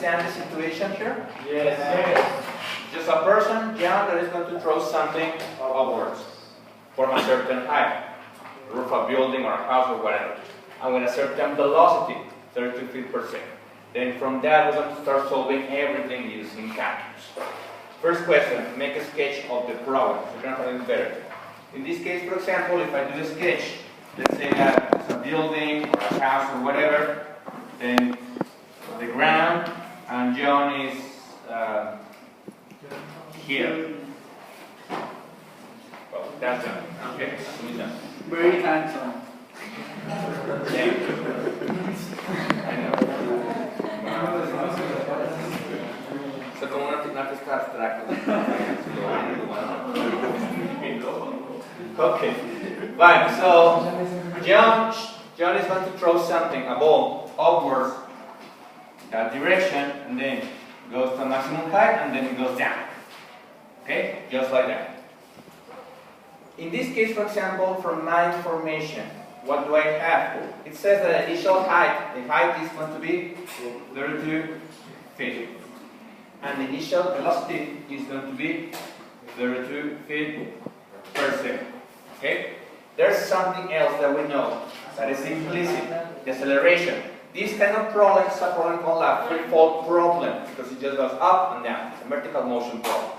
understand the situation here? Yes. Yes. Just a person, John, that is going to throw something upwards from a certain height, roof of a building or a house or whatever, and with a certain velocity, 32 feet per second. Then from that, we're going to start solving everything using calculus. First question, make a sketch of the problem. So you're going to find it better. In this case, for example, if I do a sketch, let's say that it's a building or a house or whatever, then the ground, and John is here. Well, that's done. Okay, that's done. Very handsome. Yeah. I know. So como un artista abstracto. Okay. Fine. So John is going to throw something, a ball, upwards, that direction, and then goes to maximum height, and then it goes down. Okay? Just like that. In this case, for example, from my information, what do I have? It says that the initial height, the height is going to be 32 feet. And the initial velocity is going to be 32 feet per second. Okay? There's something else that we know that is implicit, the acceleration. This kind of problem is a problem called a free-fall problem because it just goes up and down. It's a vertical motion problem.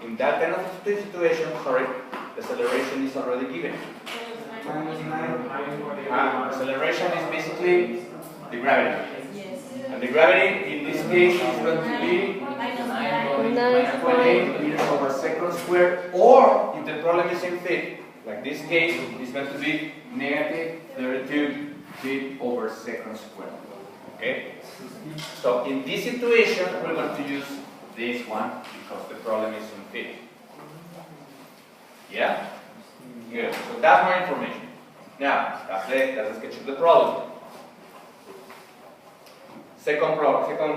In that kind of situation, the acceleration is already given. Acceleration is basically the gravity. And the gravity in this case is going to be minus 28 meters over second squared, or if the problem is in feet, like this case, it's going to be negative 32 feet over second squared. Okay? So in this situation, we're going to use this one because the problem is in feet. Yeah? Good. So that's my information. Now, that's the sketch of the problem. Second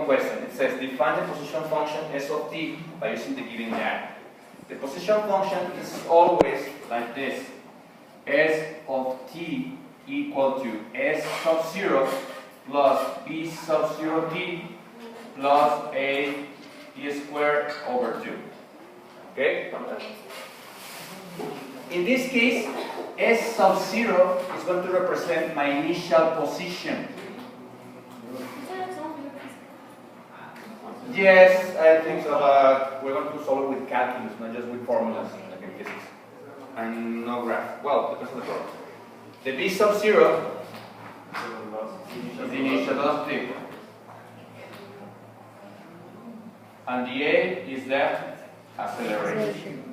question. It says define the position function s of t by using the given data. The position function is always like this. S of t equal to s sub 0 plus b sub 0 t plus a t squared over 2. Okay? In this case, s sub 0 is going to represent my initial position. Yes, I think so, but we're going to solve it with calculus, not just with formulas like in physics. And no graph. Well, depends on the problem. The b sub 0 is the initial velocity. And the a is the acceleration.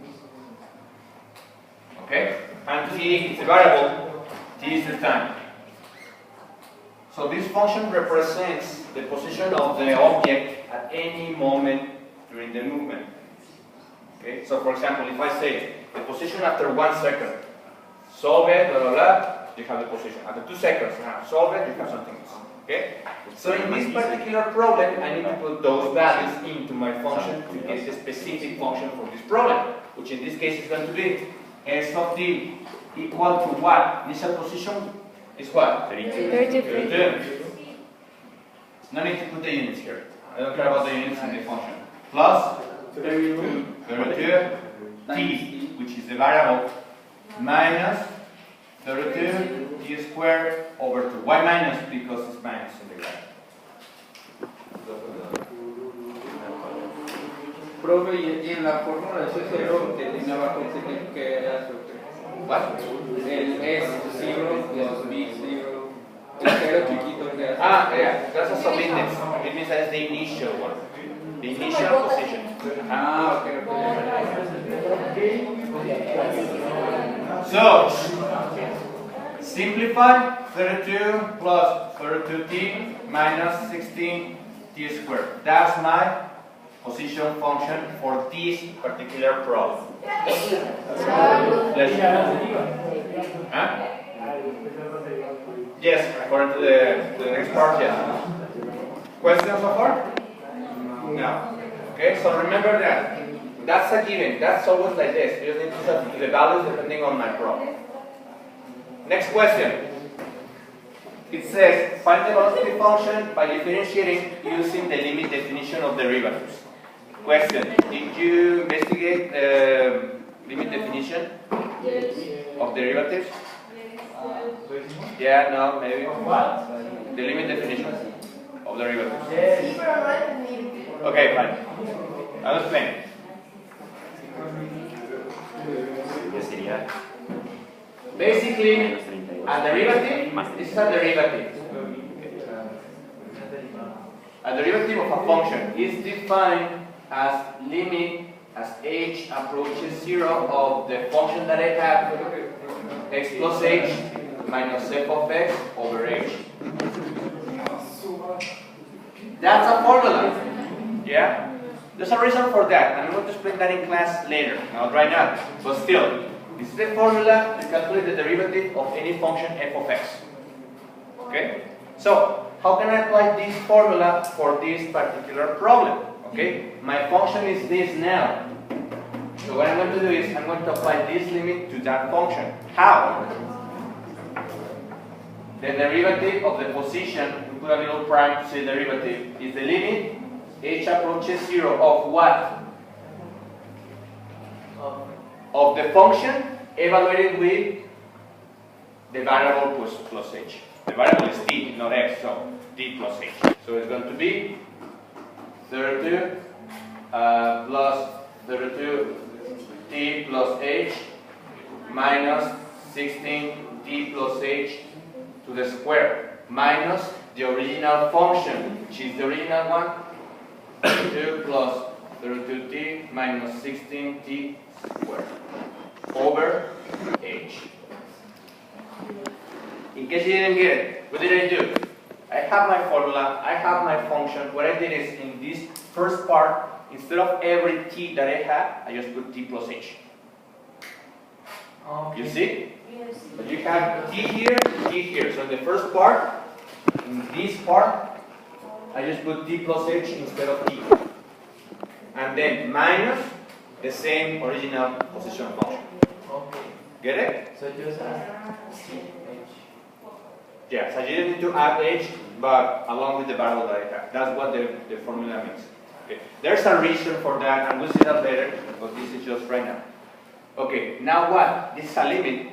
Okay? And t is the variable, t is the time. So this function represents the position of the object at any moment during the movement. Okay? So for example, if I say the position after 1 second, solve it, blah, blah, blah, you have the position. After 2 seconds, solve it, you have something else. Okay? So in this particular problem, I need to put those values into my function to get the specific function for this problem, which in this case is going to be s of t equal to what? Initial position is what? 32. No need to put the units here. I don't care about the units in the function. Plus 32 t, which is the variable, minus 32 t squared over 2. Why minus? Because it's minus in the graph. Profe, y en la fórmula de ese cero que tiene abajo, ¿qué era? What? El S0 plus B0. El cero chiquito que hace. Yeah, that's a sub-index. It means that is the initial one. The initial position. Okay. So, simplify 32 plus 32t minus 16t squared. That's my position function for this particular problem. Huh? Yes, according to the next part, yes. Questions so far? No. Okay, so remember that. That's a given. That's always like this. You just need to substitute the values depending on my problem. Next question. It says find the velocity function by differentiating using the limit definition of derivatives. Question: did you investigate the limit definition of derivatives? Yeah, no, maybe. The limit definition of derivatives. Okay, fine. I'll explain. Basically, a derivative is a derivative. A derivative of a function is defined as limit as h approaches 0 of the function that I have, x plus h minus f of x over h. That's a formula. Yeah? There's a reason for that, and I'm going to explain that in class later, not right now. But still, this is the formula to calculate the derivative of any function f of x. Okay? So, how can I apply this formula for this particular problem? Okay? My function is this now. So what I'm going to do is, I'm going to apply this limit to that function. How? The derivative of the position, we put a little prime to say derivative, is the limit h approaches 0 of what? Of the function evaluated with the variable plus h. The variable is t, not x, so t plus h. So it's going to be 32 plus 32 t plus h minus 16 t plus h to the square minus the original function, which is the original one, 32 plus 32t minus 16t squared over h. In case you didn't get it, what did I do? I have my formula, I have my function. What I did is, in this first part, instead of every t that I have, I just put t plus h. Okay. You see? Yes. But you have t here, t here. So in the first part, in this part, I just put t plus h instead of t. And then minus the same original position function. Okay. Get it? So just add h. Yes, I didn't need to add h, but along with the variable that I have. That's what the formula means. Okay. There's a reason for that, and we'll see that later, but this is just right now. Okay, now what? This is a limit.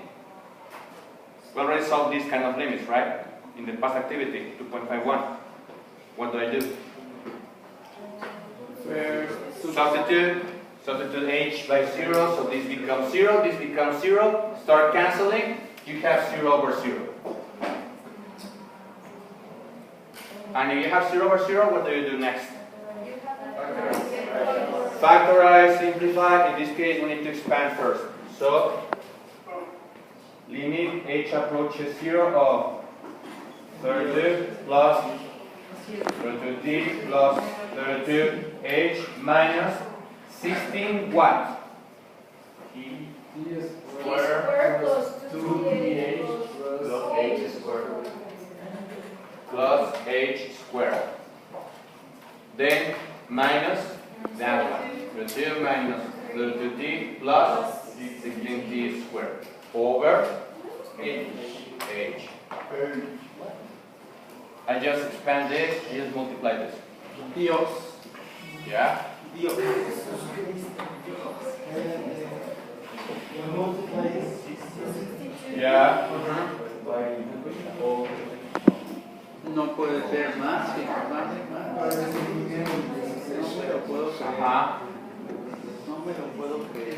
We already solved these kind of limits, right? In the past activity, 2.51. What do I do? Substitute h by 0, so this becomes 0, this becomes 0. Start canceling, you have 0 over 0. And if you have 0 over 0, what do you do next? Factorize, simplify. In this case, we need to expand first. So, limit h approaches 0 of 32 plus 32t plus 32h minus 16 what? T squared plus 2th plus h squared. Plus h squared. Then minus that one. 32 minus 32t plus 16t squared over h. I just expand this, I just multiply this. Dios. Yeah? Dios. Yeah. No puede ser más, sí, más. No me lo puedo creer. Ajá. No me lo puedo creer.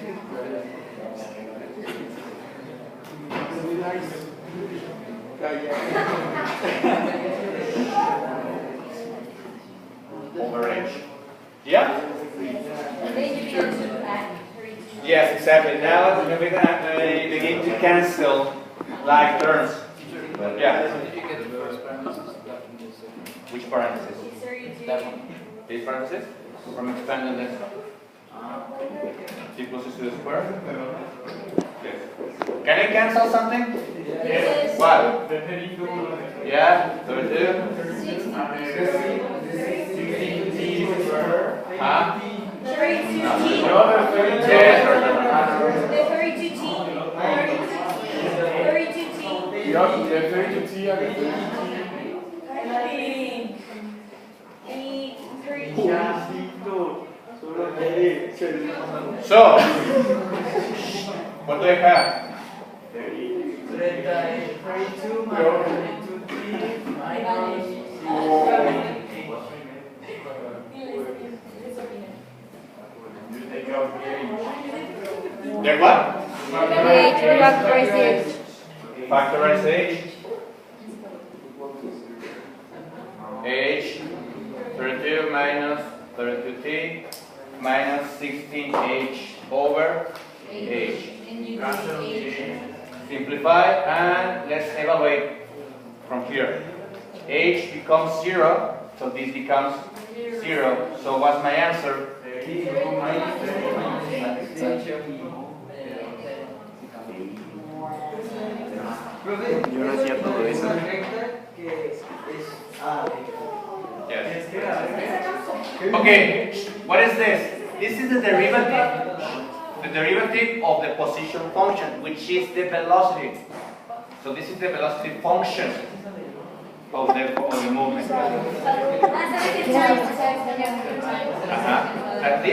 Over h. Yeah? And then you go to add 32. Yes, exactly. Now we're going to begin to cancel like terms. Yeah. Which parenthesis? 32. These parentheses? From expanding this. T plus h to the square? Yes. Can I cancel something? Yes. What? Yeah? 32? Huh? 32T. Yes. The 32T. 32T. 32T. So, what do I have? 32 minus 32t minus 4. You take out the Then what? Factorize h 32 minus 32t minus 16h over h. Simplify and let's evaluate from here. H becomes 0, so this becomes 0. So what's my answer? Yo no hacía todo eso. Yes. Okay, what is this? This is the derivative. The derivative of the position function, which is the velocity. So this is the velocity function of the movement. And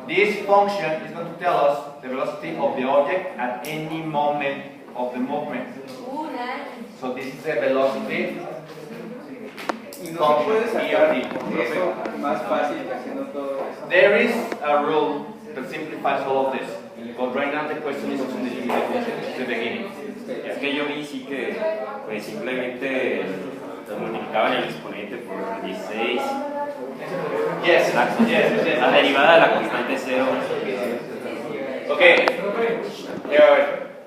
this function is going to tell us the velocity of the object at any moment of the movement. So this is the velocity function, Eso más fácil haciendo todo eso. There is a rule that simplifies all of this, but right now the question is on the beginning. Es que yo vi sí que pues simplemente lo multiplicaban el exponente por 16. Yes, La derivada de la constante 0. Okay,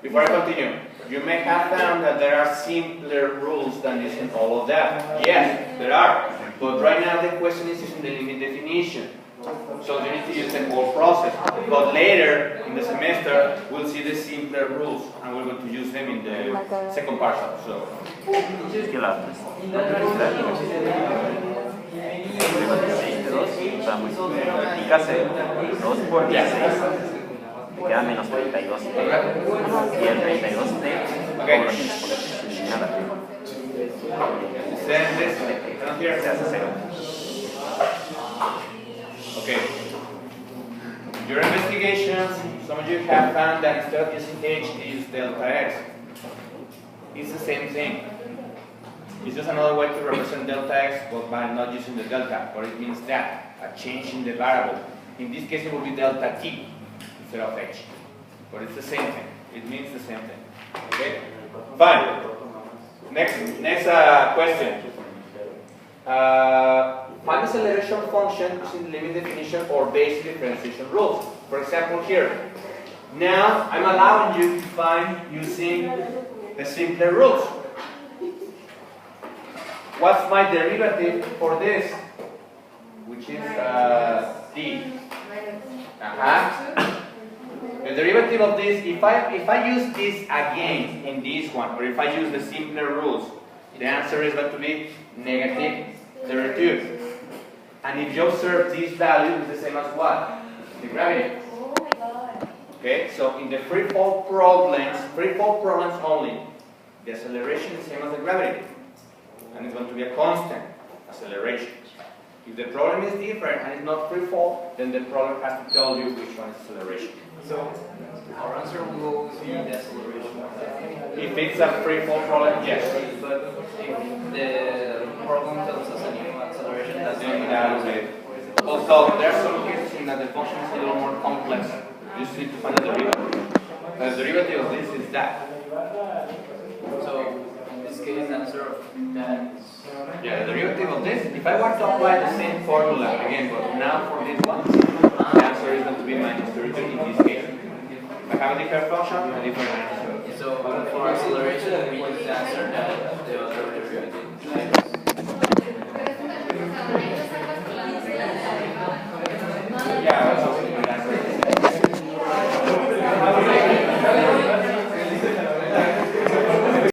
before I continue, you may have found that there are simpler rules than this in all of that. Yes, there are. But right now the question is using the limit definition. So you need to use the whole process. But later in the semester, we'll see the simpler rules and we're going to use them in the second partial. So. Es que la multiplicase 2 por 16. Me queda menos 32. Y el 32t se hace 0. Okay. Your investigations, some of you have found that instead of using h, is delta x. It's the same thing. It's just another way to represent delta x, but by not using the delta. But it means that a change in the variable. In this case, it will be delta t instead of h. But it's the same thing. It means the same thing. Okay? Fine. Next question. Find the acceleration function using the limit definition or basic differentiation rules. For example, here. Now, I'm allowing you to find using the simpler rules. What's my derivative for this? Which is d. The derivative of this, if I use this again in this one, or if I use the simpler rules, the answer is going to be negative 32. And if you observe this value, it's the same as what? The gravity. Okay, so in the free fall problems only, the acceleration is the same as the gravity. And it's going to be a constant acceleration. If the problem is different and it's not free fall, then the problem has to tell you which one is acceleration. So our answer will always be the acceleration. If it's a free fall problem, yes. But if the problem tells us a new acceleration, that's Then not that's it. Also, there are some cases in that the function is a little more complex. You just need to find the derivative. The derivative of this is that. So in this case, the answer of that is Yeah, the derivative of this, if I were to apply the same formula again, but now for this one, the answer is going to be minus 32 in this case. If I have a different function, a different answer. so for acceleration, we use the answer that the other derivative.